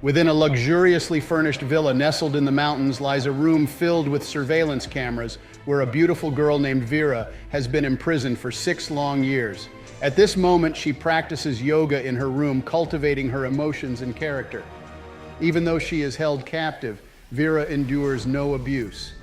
Within a luxuriously furnished villa nestled in the mountains lies a room filled with surveillance cameras where a beautiful girl named Vera has been imprisoned for 6 long years. At this moment, she practices yoga in her room, cultivating her emotions and character. Even though she is held captive, Vera endures no abuse.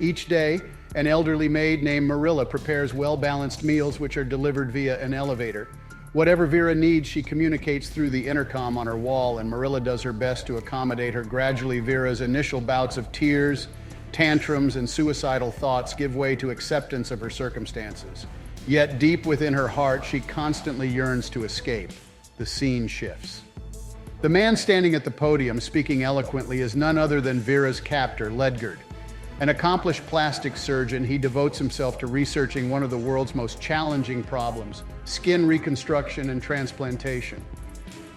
Each day, an elderly maid named Marilla prepares well-balanced meals which are delivered via an elevator. Whatever Vera needs, she communicates through the intercom on her wall, and Marilla does her best to accommodate her. Gradually, Vera's initial bouts of tears, tantrums, and suicidal thoughts give way to acceptance of her circumstances. Yet deep within her heart, she constantly yearns to escape. The scene shifts. The man standing at the podium, speaking eloquently, is none other than Vera's captor, Ledgard. An accomplished plastic surgeon, he devotes himself to researching one of the world's most challenging problems: skin reconstruction and transplantation.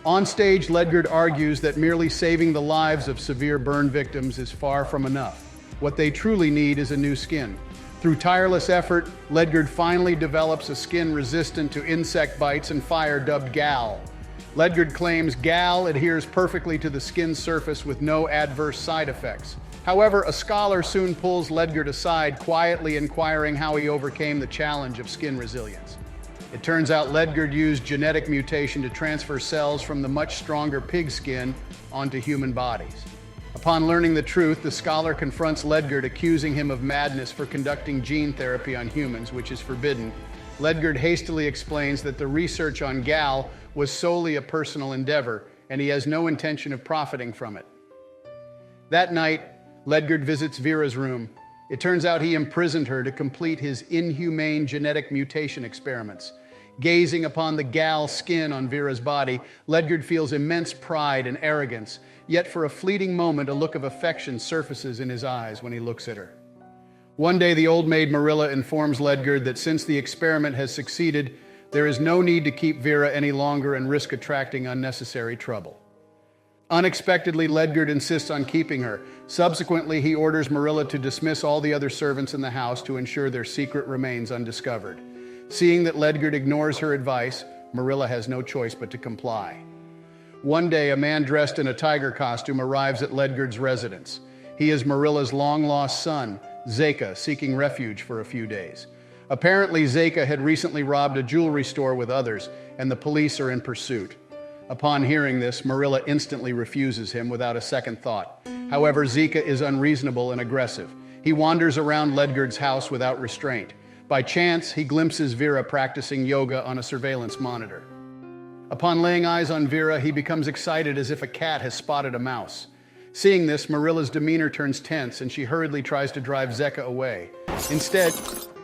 On stage, Ledgard argues that merely saving the lives of severe burn victims is far from enough. What they truly need is a new skin. Through tireless effort, Ledgard finally develops a skin resistant to insect bites and fire, dubbed Gal. Ledgard claims Gal adheres perfectly to the skin's surface with no adverse side effects. However, a scholar soon pulls Ledgard aside, quietly inquiring how he overcame the challenge of skin resilience. It turns out Ledgard used genetic mutation to transfer cells from the much stronger pig skin onto human bodies. Upon learning the truth, the scholar confronts Ledgard, accusing him of madness for conducting gene therapy on humans, which is forbidden. Ledgard hastily explains that the research on Gal was solely a personal endeavor, and he has no intention of profiting from it. That night, Ledgard visits Vera's room. It turns out he imprisoned her to complete his inhumane genetic mutation experiments. Gazing upon the Gal skin on Vera's body, Ledgard feels immense pride and arrogance, yet for a fleeting moment, a look of affection surfaces in his eyes when he looks at her. One day, the old maid Marilla informs Ledgard that since the experiment has succeeded, there is no need to keep Vera any longer and risk attracting unnecessary trouble. Unexpectedly, Ledgard insists on keeping her. Subsequently, he orders Marilla to dismiss all the other servants in the house to ensure their secret remains undiscovered. Seeing that Ledgard ignores her advice, Marilla has no choice but to comply. One day, a man dressed in a tiger costume arrives at Ledgard's residence. He is Marilla's long-lost son, Zeka, seeking refuge for a few days. Apparently, Zeka had recently robbed a jewelry store with others, and the police are in pursuit. Upon hearing this, Marilla instantly refuses him without a second thought. However, Zeka is unreasonable and aggressive. He wanders around Ledgard's house without restraint. By chance, he glimpses Vera practicing yoga on a surveillance monitor. Upon laying eyes on Vera, he becomes excited as if a cat has spotted a mouse. Seeing this, Marilla's demeanor turns tense and she hurriedly tries to drive Zeka away. Instead,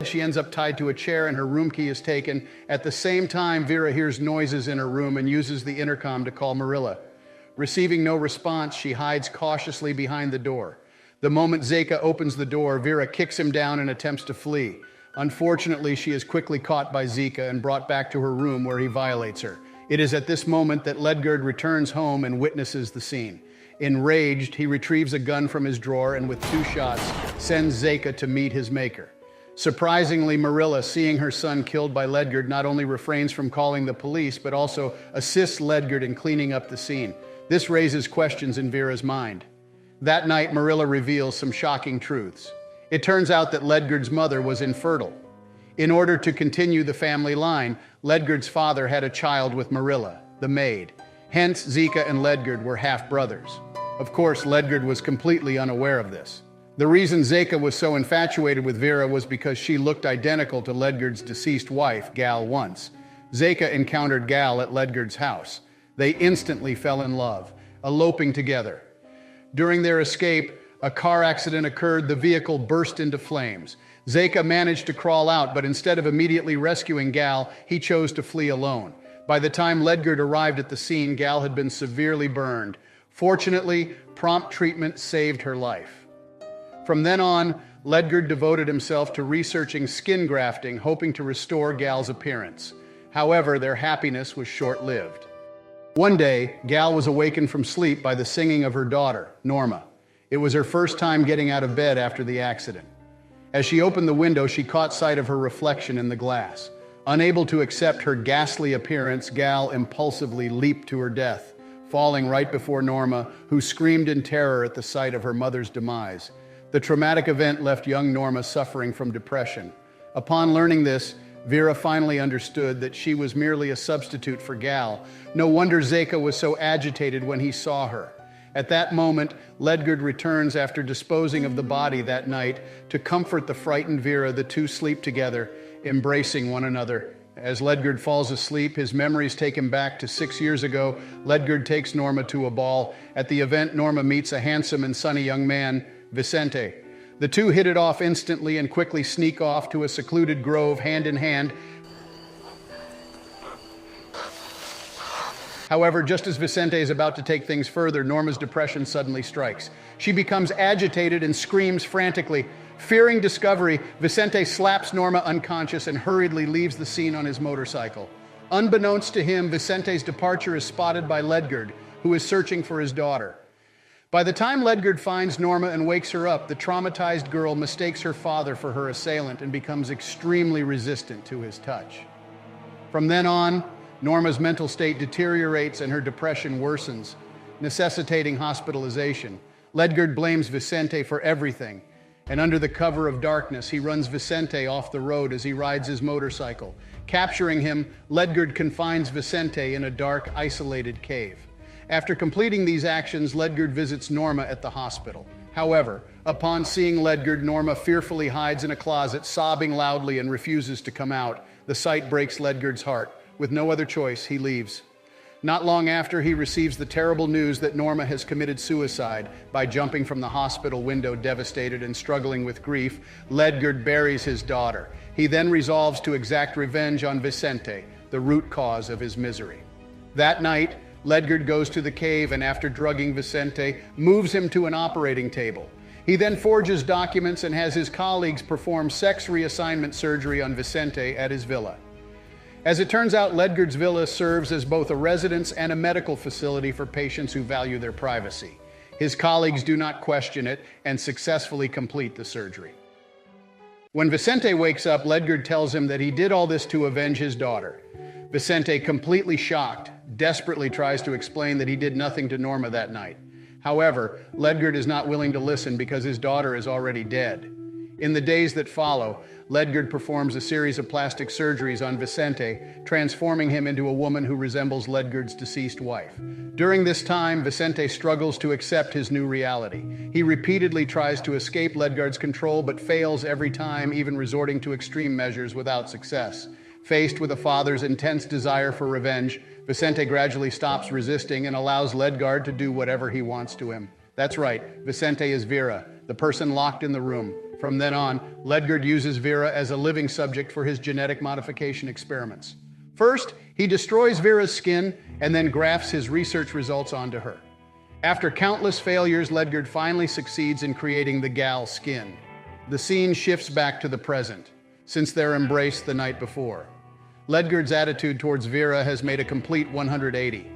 she ends up tied to a chair and her room key is taken. At the same time, Vera hears noises in her room and uses the intercom to call Marilla. Receiving no response, she hides cautiously behind the door. The moment Zeka opens the door, Vera kicks him down and attempts to flee. Unfortunately, she is quickly caught by Zeka and brought back to her room where he violates her. It is at this moment that Ledgard returns home and witnesses the scene. Enraged, he retrieves a gun from his drawer and with 2 shots, sends Zeka to meet his maker. Surprisingly, Marilla, seeing her son killed by Ledgard, not only refrains from calling the police, but also assists Ledgard in cleaning up the scene. This raises questions in Vera's mind. That night, Marilla reveals some shocking truths. It turns out that Ledgard's mother was infertile. In order to continue the family line, Ledgard's father had a child with Marilla, the maid. Hence, Zeka and Ledgard were half-brothers. Of course, Ledgard was completely unaware of this. The reason Zeka was so infatuated with Vera was because she looked identical to Ledgard's deceased wife, Gal, once. Zeka encountered Gal at Ledgard's house. They instantly fell in love, eloping together. During their escape, a car accident occurred. The vehicle burst into flames. Zeka managed to crawl out, but instead of immediately rescuing Gal, he chose to flee alone. By the time Ledgard arrived at the scene, Gal had been severely burned. Fortunately, prompt treatment saved her life. From then on, Ledgard devoted himself to researching skin grafting, hoping to restore Gal's appearance. However, their happiness was short-lived. One day, Gal was awakened from sleep by the singing of her daughter, Norma. It was her first time getting out of bed after the accident. As she opened the window, she caught sight of her reflection in the glass. Unable to accept her ghastly appearance, Gal impulsively leaped to her death. falling right before Norma, who screamed in terror at the sight of her mother's demise. The traumatic event left young Norma suffering from depression. Upon learning this, Vera finally understood that she was merely a substitute for Gal. No wonder Zeka was so agitated when he saw her. At that moment, Ledgard returns after disposing of the body that night. To comfort the frightened Vera, the two sleep together, embracing one another. As Ledgard falls asleep, his memories take him back to 6 years ago. Ledgard takes Norma to a ball. At the event, Norma meets a handsome and sunny young man, Vicente. The two hit it off instantly and quickly sneak off to a secluded grove hand in hand. However, just as Vicente is about to take things further, Norma's depression suddenly strikes. She becomes agitated and screams frantically. Fearing discovery, Vicente slaps Norma unconscious and hurriedly leaves the scene on his motorcycle. Unbeknownst to him, Vicente's departure is spotted by Ledgard, who is searching for his daughter. By the time Ledgard finds Norma and wakes her up, the traumatized girl mistakes her father for her assailant and becomes extremely resistant to his touch. From then on, Norma's mental state deteriorates and her depression worsens, necessitating hospitalization. Ledgard blames Vicente for everything, and under the cover of darkness, he runs Vicente off the road as he rides his motorcycle. Capturing him, Ledgard confines Vicente in a dark, isolated cave. After completing these actions, Ledgard visits Norma at the hospital. However, upon seeing Ledgard, Norma fearfully hides in a closet, sobbing loudly and refuses to come out. The sight breaks Ledgard's heart. With no other choice, he leaves. Not long after, he receives the terrible news that Norma has committed suicide by jumping from the hospital window, devastated and struggling with grief. Ledgard buries his daughter. He then resolves to exact revenge on Vicente, the root cause of his misery. That night, Ledgard goes to the cave and, after drugging Vicente, moves him to an operating table. He then forges documents and has his colleagues perform sex reassignment surgery on Vicente at his villa. As it turns out, Ledgard's villa serves as both a residence and a medical facility for patients who value their privacy. His colleagues do not question it and successfully complete the surgery. When Vicente wakes up, Ledgard tells him that he did all this to avenge his daughter. Vicente, completely shocked, desperately tries to explain that he did nothing to Norma that night. However, Ledgard is not willing to listen because his daughter is already dead. In the days that follow, Ledgard performs a series of plastic surgeries on Vicente, transforming him into a woman who resembles Ledgard's deceased wife. During this time, Vicente struggles to accept his new reality. He repeatedly tries to escape Ledgard's control, but fails every time, even resorting to extreme measures without success. Faced with a father's intense desire for revenge, Vicente gradually stops resisting and allows Ledgard to do whatever he wants to him. That's right, Vicente is Vera, the person locked in the room. From then on, Ledgard uses Vera as a living subject for his genetic modification experiments. First, he destroys Vera's skin and then grafts his research results onto her. After countless failures, Ledgard finally succeeds in creating the Gal skin. The scene shifts back to the present, since their embrace the night before. Ledgard's attitude towards Vera has made a complete 180.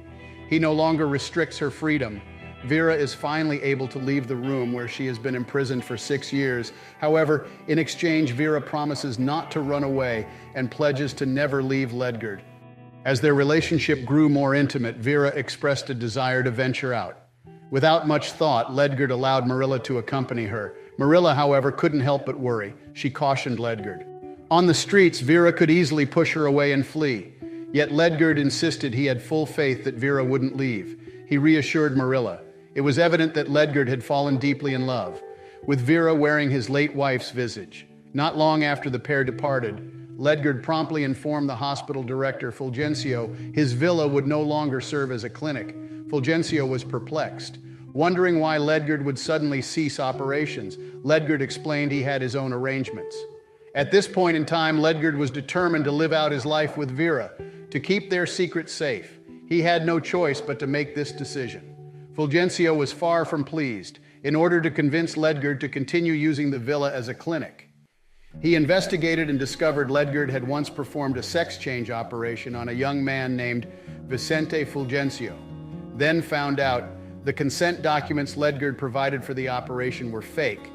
He no longer restricts her freedom. Vera is finally able to leave the room where she has been imprisoned for 6 years. However, in exchange, Vera promises not to run away and pledges to never leave Ledgard. As their relationship grew more intimate, Vera expressed a desire to venture out. Without much thought, Ledgard allowed Marilla to accompany her. Marilla, however, couldn't help but worry. She cautioned Ledgard. On the streets, Vera could easily push her away and flee. Yet Ledgard insisted he had full faith that Vera wouldn't leave. He reassured Marilla. It was evident that Ledgard had fallen deeply in love, with Vera wearing his late wife's visage. Not long after the pair departed, Ledgard promptly informed the hospital director, Fulgencio, his villa would no longer serve as a clinic. Fulgencio was perplexed. Wondering why Ledgard would suddenly cease operations, Ledgard explained he had his own arrangements. At this point in time, Ledgard was determined to live out his life with Vera, to keep their secret safe. He had no choice but to make this decision. Fulgencio was far from pleased. In order to convince Ledgard to continue using the villa as a clinic, he investigated and discovered Ledgard had once performed a sex change operation on a young man named Vicente Fulgencio. Then found out the consent documents Ledgard provided for the operation were fake.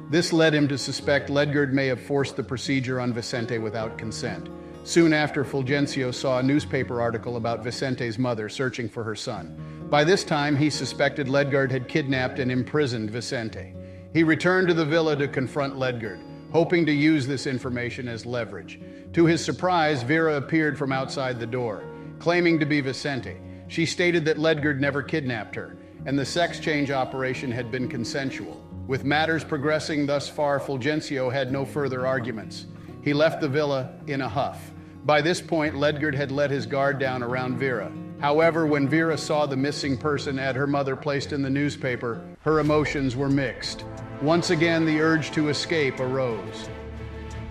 This led him to suspect Ledgard may have forced the procedure on Vicente without consent. Soon after, Fulgencio saw a newspaper article about Vicente's mother searching for her son. By this time, he suspected Ledgard had kidnapped and imprisoned Vicente. He returned to the villa to confront Ledgard, hoping to use this information as leverage. To his surprise, Vera appeared from outside the door, claiming to be Vicente. She stated that Ledgard never kidnapped her, and the sex change operation had been consensual. With matters progressing thus far, Fulgencio had no further arguments. He left the villa in a huff. By this point, Ledgard had let his guard down around Vera. However, when Vera saw the missing person ad her mother placed in the newspaper, her emotions were mixed. Once again, the urge to escape arose.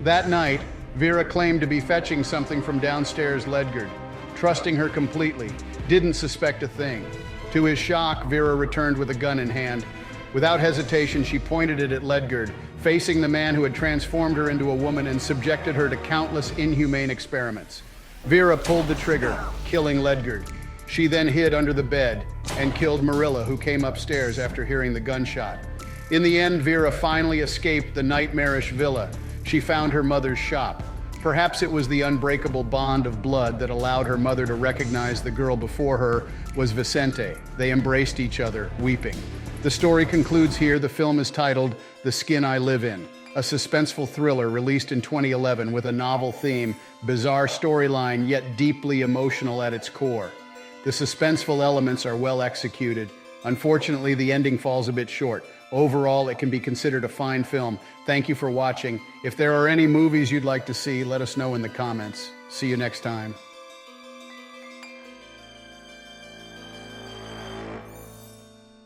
That night, Vera claimed to be fetching something from downstairs. Ledgard, trusting her completely, didn't suspect a thing. To his shock, Vera returned with a gun in hand. Without hesitation, she pointed it at Ledgard, facing the man who had transformed her into a woman and subjected her to countless inhumane experiments. Vera pulled the trigger, killing Ledgard. She then hid under the bed and killed Marilla, who came upstairs after hearing the gunshot. In the end, Vera finally escaped the nightmarish villa. She found her mother's shop. Perhaps it was the unbreakable bond of blood that allowed her mother to recognize the girl before her was Vicente. They embraced each other, weeping. The story concludes here. The film is titled The Skin I Live In, a suspenseful thriller released in 2011 with a novel theme, bizarre storyline, yet deeply emotional at its core. The suspenseful elements are well executed. Unfortunately, the ending falls a bit short. Overall, it can be considered a fine film. Thank you for watching. If there are any movies you'd like to see, let us know in the comments. See you next time.